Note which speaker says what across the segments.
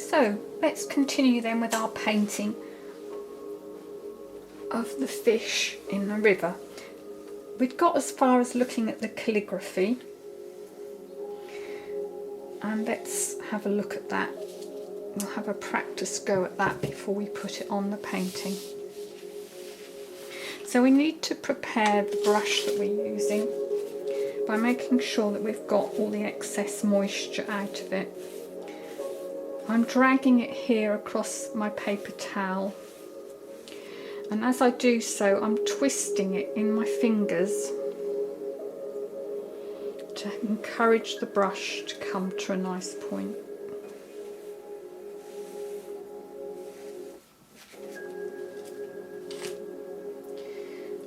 Speaker 1: So let's continue then with our painting of the fish in the river. We'd got as far as looking at the calligraphy, and let's have a look at that. We'll have a practice go at that before we put it on the painting. So we need to prepare the brush that we're using by making sure that we've got all the excess moisture out of it. I'm dragging it here across my paper towel, and as I do so I'm twisting it in my fingers to encourage the brush to come to a nice point.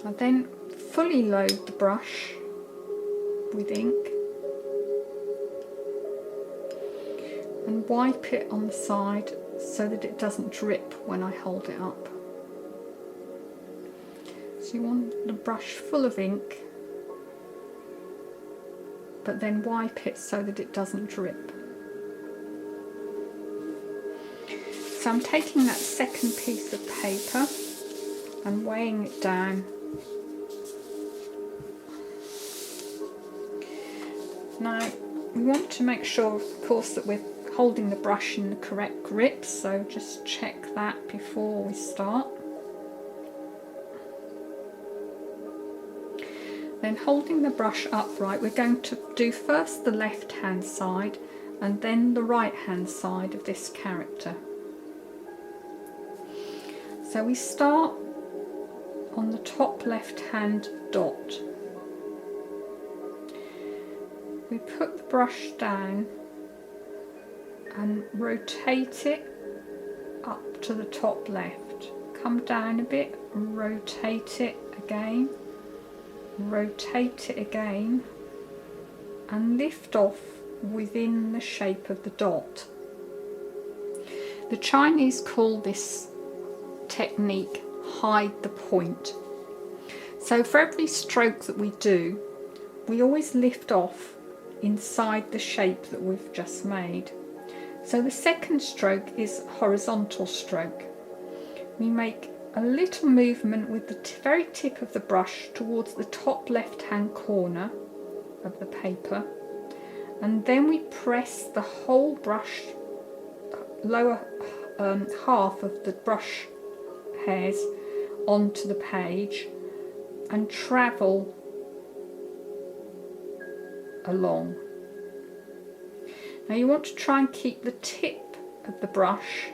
Speaker 1: I then fully load the brush with ink and wipe it on the side so that it doesn't drip when I hold it up. So you want the brush full of ink, but then wipe it so that it doesn't drip. So I'm taking that second piece of paper and weighing it down. Now we want to make sure, of course, that we're holding the brush in the correct grip, so just check that before we start. Then holding the brush upright, we're going to do first the left hand side and then the right hand side of this character. So we start on the top left hand dot. We put the brush down and rotate it up to the top left. Come down a bit, rotate it again, rotate it again, and lift off within the shape of the dot. The Chinese call this technique hide the point. So for every stroke that we do, we always lift off inside the shape that we've just made. So the second stroke is horizontal stroke. We make a little movement with the very tip of the brush towards the top left hand corner of the paper, and then we press the whole brush, lower half of the brush hairs onto the page and travel along. Now you want to try and keep the tip of the brush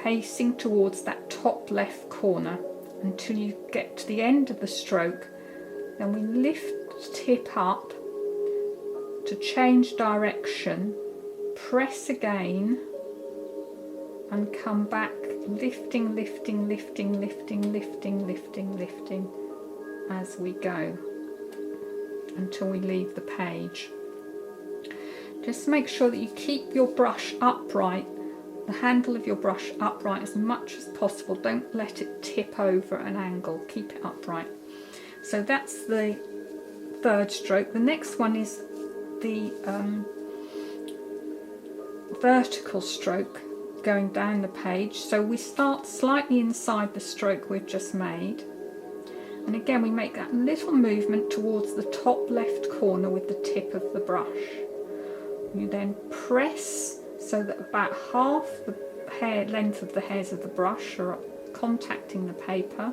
Speaker 1: facing towards that top left corner until you get to the end of the stroke. Then we lift the tip up to change direction, press again and come back, lifting, lifting, lifting, lifting, lifting, lifting, lifting as we go until we leave the page. Just make sure that you keep your brush upright, the handle of your brush upright as much as possible. Don't let it tip over an angle, keep it upright. So that's the third stroke. The next one is the vertical stroke going down the page. So we start slightly inside the stroke we've just made. And again, we make that little movement towards the top left corner with the tip of the brush. You then press so that about half the length of the hairs of the brush are contacting the paper,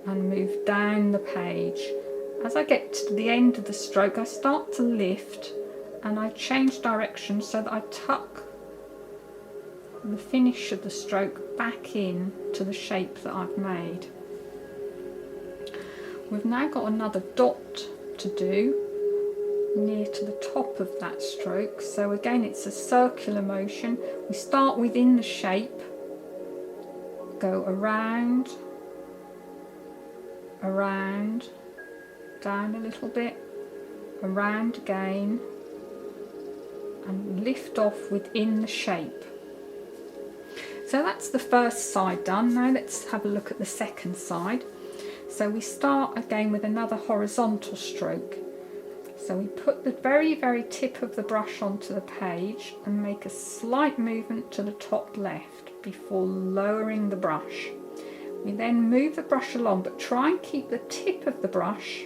Speaker 1: and move down the page. As I get to the end of the stroke, I start to lift and I change direction so that I tuck the finish of the stroke back in to the shape that I've made. We've now got another dot to do near to the top of that stroke. So again, it's a circular motion. We start within the shape, go around, around, down a little bit, around again, and lift off within the shape. So that's the first side done. Now let's have a look at the second side. So we start again with another horizontal stroke. So we put the very, very tip of the brush onto the page and make a slight movement to the top left before lowering the brush. We then move the brush along, but try and keep the tip of the brush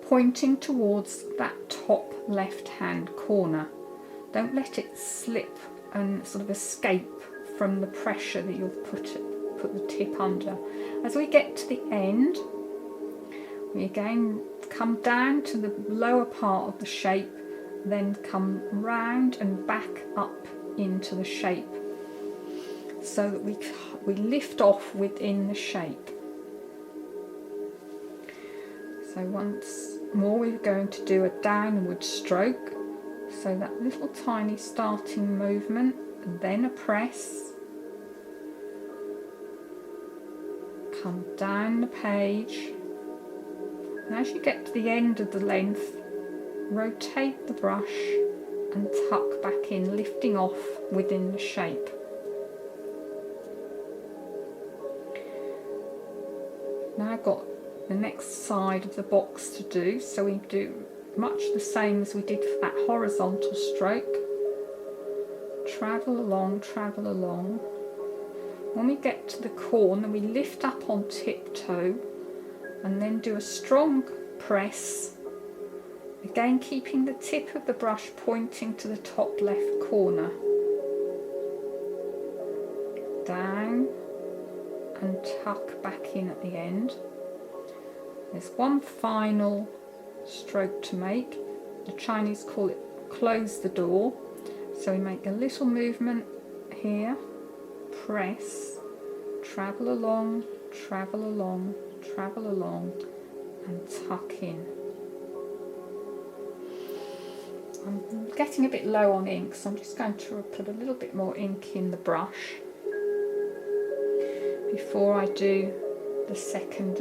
Speaker 1: pointing towards that top left-hand corner. Don't let it slip and sort of escape from the pressure that you've put the tip under. As we get to the end, we again come down to the lower part of the shape, then come round and back up into the shape, so that we lift off within the shape. So once more we're going to do a downward stroke, so that little tiny starting movement, then a press, come down the page, and as you get to the end of the length, rotate the brush and tuck back in, lifting off within the shape. Now I've got the next side of the box to do, so we do much the same as we did for that horizontal stroke. Travel along, travel along. When we get to the corner, we lift up on tiptoe and then do a strong press, again keeping the tip of the brush pointing to the top left corner. Down and tuck back in at the end. There's one final stroke to make. The Chinese call it close the door. So we make a little movement here, press, travel along, travel along, travel along, and tuck in. I'm getting a bit low on ink, so I'm just going to put a little bit more ink in the brush before I do the second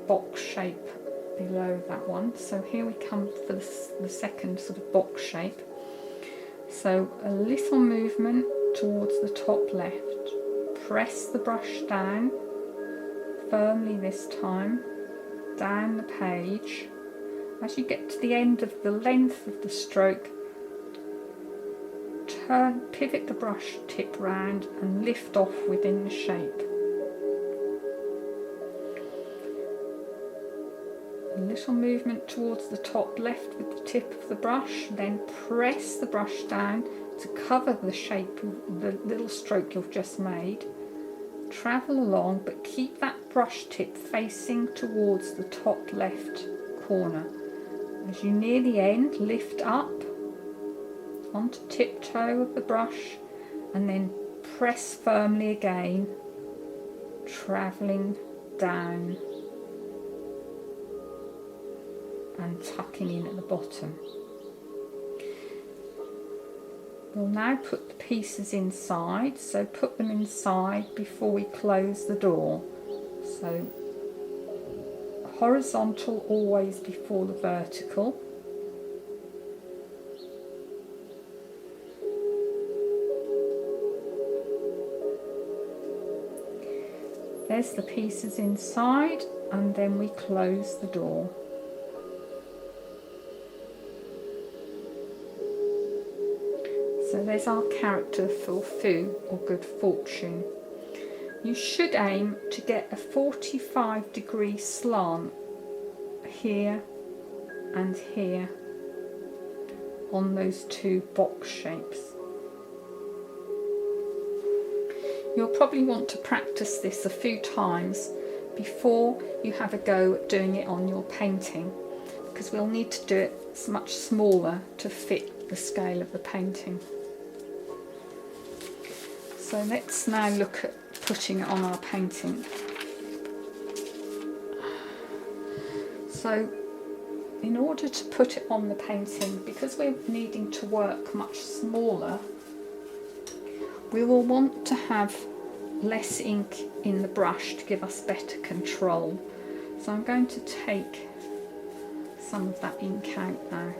Speaker 1: box shape below that one. So here we come for the second sort of box shape. So a little movement towards the top left, press the brush down firmly this time, down the page. As you get to the end of the length of the stroke, pivot the brush tip round and lift off within the shape. A little movement towards the top left with the tip of the brush, then press the brush down to cover the shape of the little stroke you've just made. Travel along, but keep that brush tip facing towards the top left corner. As you near the end, lift up onto tiptoe of the brush and then press firmly again, travelling down and tucking in at the bottom. We'll now put the pieces inside, so put them inside before we close the door. So horizontal always before the vertical. There's the pieces inside, and then we close the door. So there's our character for Fu, or good fortune. You should aim to get a 45-degree slant here and here on those two box shapes. You'll probably want to practice this a few times before you have a go at doing it on your painting, because we'll need to do it much smaller to fit the scale of the painting. So let's now look at putting it on our painting. So in order to put it on the painting, because we're needing to work much smaller, we will want to have less ink in the brush to give us better control. So I'm going to take some of that ink out now.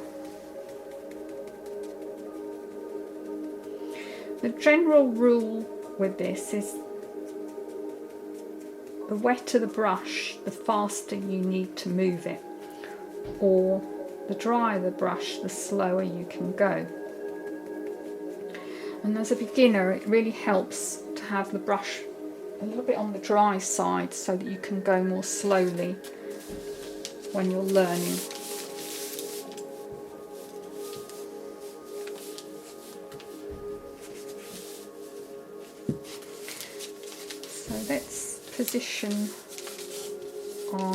Speaker 1: The general rule with this is the wetter the brush, the faster you need to move it. or the drier the brush, the slower you can go. And as a beginner, it really helps to have the brush a little bit on the dry side so that you can go more slowly when you're learning. So let's position our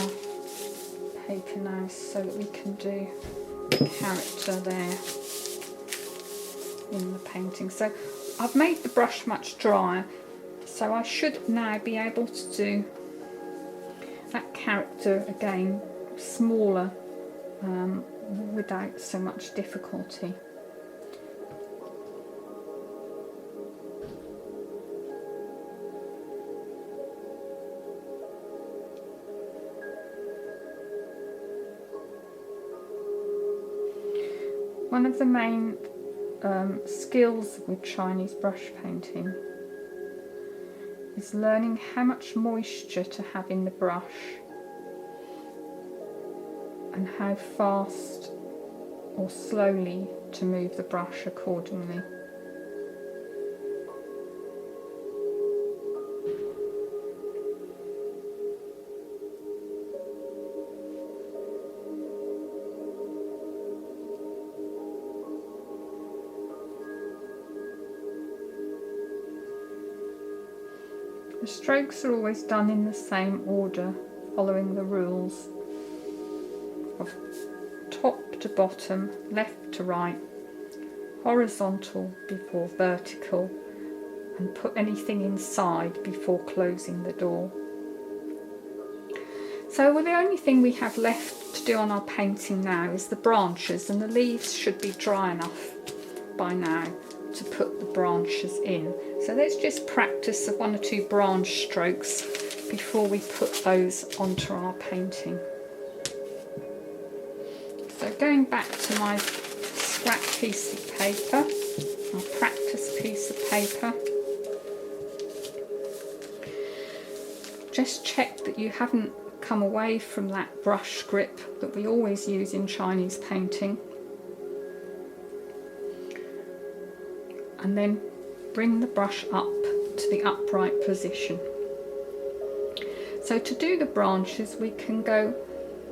Speaker 1: paper now so that we can do the character there in the painting. So I've made the brush much drier, so I should now be able to do that character again smaller without so much difficulty. One of the main skills with Chinese brush painting is learning how much moisture to have in the brush and how fast or slowly to move the brush accordingly. The strokes are always done in the same order, following the rules of top to bottom, left to right, horizontal before vertical, and put anything inside before closing the door. So the only thing we have left to do on our painting now is the branches, and the leaves should be dry enough by now to put the branches in. So let's just practice 1 or 2 branch strokes before we put those onto our painting. So going back to my scrap piece of paper, our practice piece of paper, just check that you haven't come away from that brush grip that we always use in Chinese painting, and then bring the brush up to the upright position. So to do the branches, we can go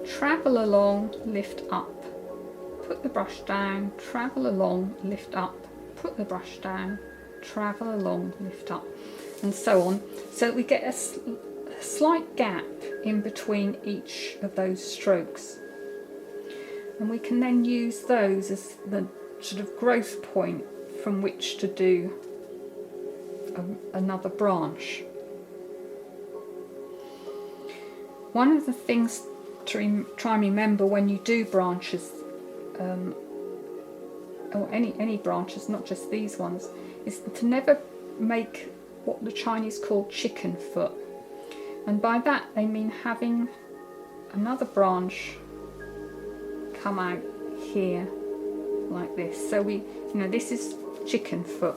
Speaker 1: travel along, lift up, put the brush down, travel along, lift up, put the brush down, travel along, lift up, and so on, so that we get a slight gap in between each of those strokes. And we can then use those as the sort of growth point from which to do another branch. One of the things to try and remember when you do branches, or any branches, not just these ones, is to never make what the Chinese call chicken foot. And by that they mean having another branch come out here like this. So this is chicken foot,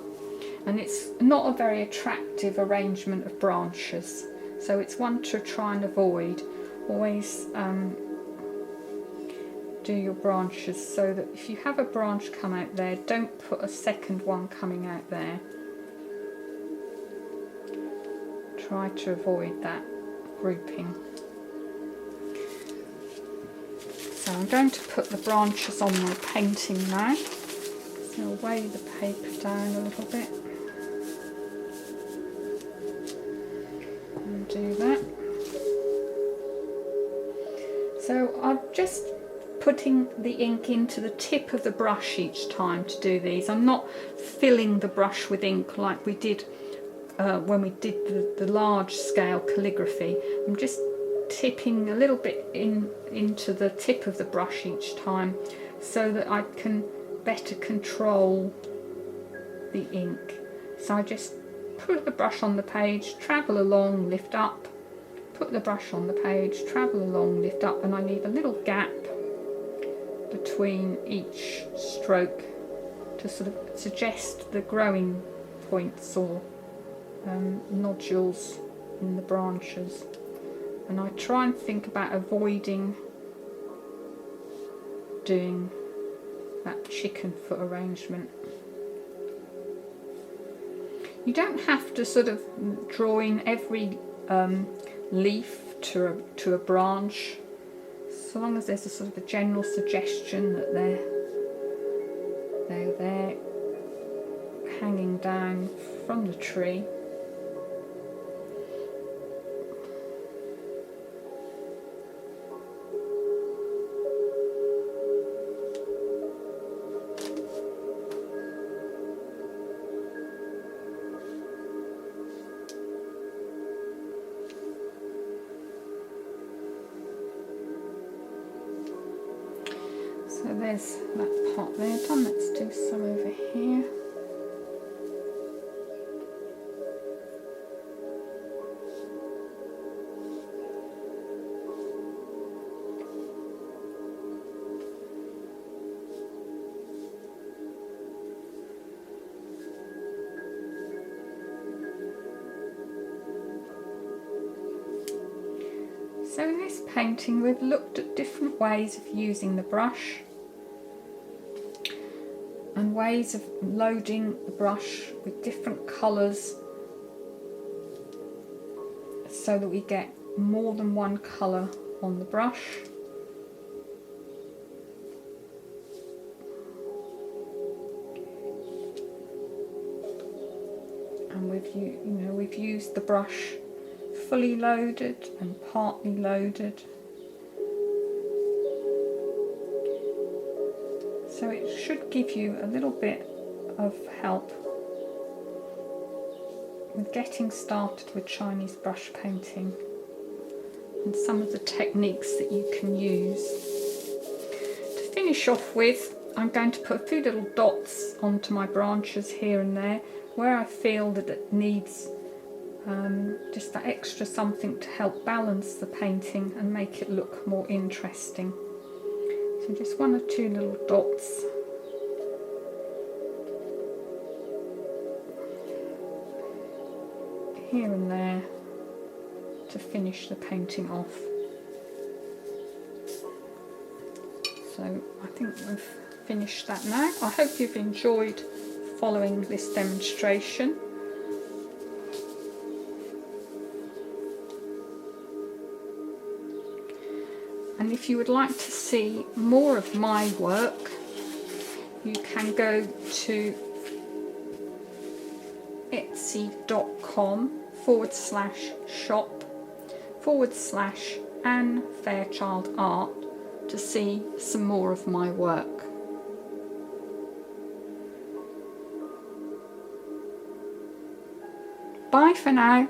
Speaker 1: and it's not a very attractive arrangement of branches, so it's one to try and avoid. Always do your branches so that if you have a branch come out there, don't put a second one coming out there. Try to avoid that grouping. So I'm going to put the branches on my painting now. So I'll weigh the paper down a little bit and do that. So I'm just putting the ink into the tip of the brush each time to do these. I'm not filling the brush with ink like we did when we did the large scale calligraphy. I'm just tipping a little bit into the tip of the brush each time so that I can better control the ink. So I just put the brush on the page, travel along, lift up, put the brush on the page, travel along, lift up, and I leave a little gap between each stroke to sort of suggest the growing points or nodules in the branches. And I try and think about avoiding doing that chicken foot arrangement. You don't have to sort of draw in every leaf to a branch, so long as there's a sort of a general suggestion that they're there hanging down from the tree. So there's that part there done. Let's do some over here. So in this painting we've looked at different ways of using the brush and ways of loading the brush with different colours so that we get more than one colour on the brush. And we've used the brush fully loaded and partly loaded. So it should give you a little bit of help with getting started with Chinese brush painting and some of the techniques that you can use. To finish off with, I'm going to put a few little dots onto my branches here and there where I feel that it needs just that extra something to help balance the painting and make it look more interesting. So just one or two little dots. Here and there to finish the painting off. So I think we've finished that now. I hope you've enjoyed following this demonstration. And if you would like to see more of my work, you can go to etsy.com/shop/Anne Fairchild Art to see some more of my work. Bye for now.